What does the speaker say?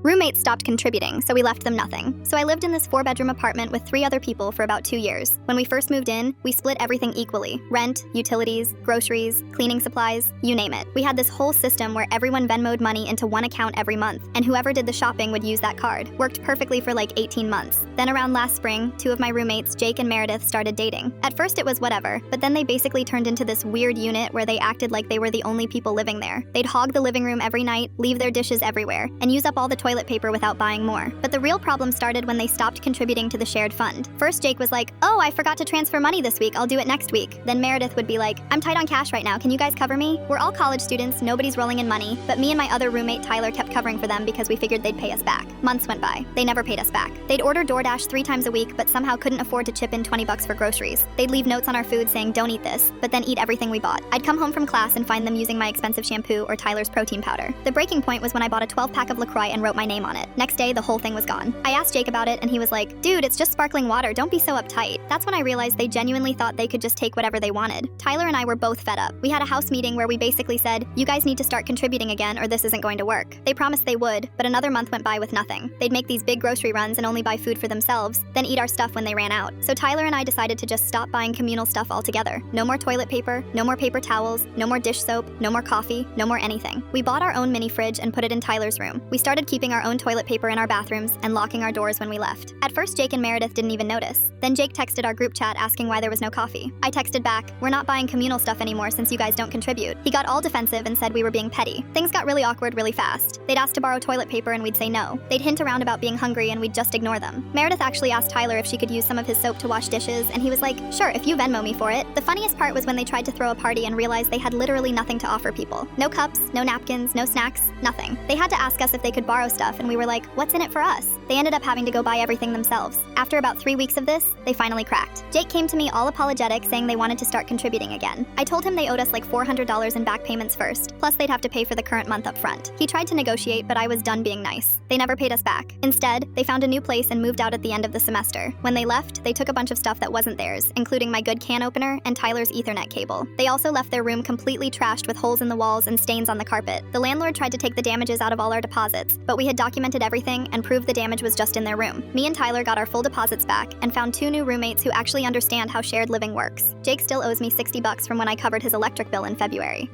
Roommates stopped contributing, so we left them nothing. So I lived in this 4-bedroom apartment with 3 other people for about 2 years. When we first moved in, we split everything equally: rent, utilities, groceries, cleaning supplies, you name it. We had this whole system where everyone Venmo'd money into one account every month, and whoever did the shopping would use that card. Worked perfectly for like 18 months. Then around last spring, 2 of my roommates, Jake and Meredith, started dating. At first it was whatever, but then they basically turned into this weird unit where they acted like they were the only people living there. They'd hog the living room every night, leave their dishes everywhere, and use up all the toilet paper without buying more. But the real problem started when they stopped contributing to the shared fund. First, Jake was like, "Oh, I forgot to transfer money this week, I'll do it next week." Then Meredith would be like, "I'm tight on cash right now, can you guys cover me?" We're all college students, nobody's rolling in money, but me and my other roommate Tyler kept covering for them because we figured they'd pay us back. Months went by. They never paid us back. They'd order DoorDash 3 times a week, but somehow couldn't afford to chip in $20 for groceries. They'd leave notes on our food saying, "Don't eat this," but then eat everything we bought. I'd come home from class and find them using my expensive shampoo or Tyler's protein powder. The breaking point was when I bought a 12-pack of LaCroix and wrote my name on it. Next day, the whole thing was gone. I asked Jake about it, and he was like, "Dude, it's just sparkling water, don't be so uptight." That's when I realized they genuinely thought they could just take whatever they wanted. Tyler and I were both fed up. We had a house meeting where we basically said, "You guys need to start contributing again or this isn't going to work." They promised they would, but another month went by with nothing. They'd make these big grocery runs and only buy food for themselves, then eat our stuff when they ran out. So Tyler and I decided to just stop buying communal stuff altogether. No more toilet paper, no more paper towels, no more dish soap, no more coffee, no more anything. We bought our own mini fridge and put it in Tyler's room. We started keeping our own toilet paper in our bathrooms and locking our doors when we left. At first, Jake and Meredith didn't even notice. Then Jake texted our group chat asking why there was no coffee. I texted back, "We're not buying communal stuff anymore since you guys don't contribute." He got all defensive and said we were being petty. Things got really awkward really fast. They'd ask to borrow toilet paper and we'd say no. They'd hint around about being hungry and we'd just ignore them. Meredith actually asked Tyler if she could use some of his soap to wash dishes, and he was like, "Sure, if you Venmo me for it." The funniest part was when they tried to throw a party and realized they had literally nothing to offer people. No cups, no napkins, no snacks, nothing. They had to ask us if they could borrow stuff, and we were like, "What's in it for us?" They ended up having to go buy everything themselves. After about 3 weeks of this, they finally cracked. Jake came to me all apologetic, saying they wanted to start contributing again. I told him they owed us like $400 in back payments first, plus they'd have to pay for the current month up front. He tried to negotiate, but I was done being nice. They never paid us back. Instead, they found a new place and moved out at the end of the semester. When they left, they took a bunch of stuff that wasn't theirs, including my good can opener and Tyler's Ethernet cable. They also left their room completely trashed with holes in the walls and stains on the carpet. The landlord tried to take the damages out of all our deposits, but we had documented everything and proved the damage was just in their room. Me and Tyler got our full deposits back and found 2 new roommates who actually understand how shared living works. Jake still owes me $60 from when I covered his electric bill in February.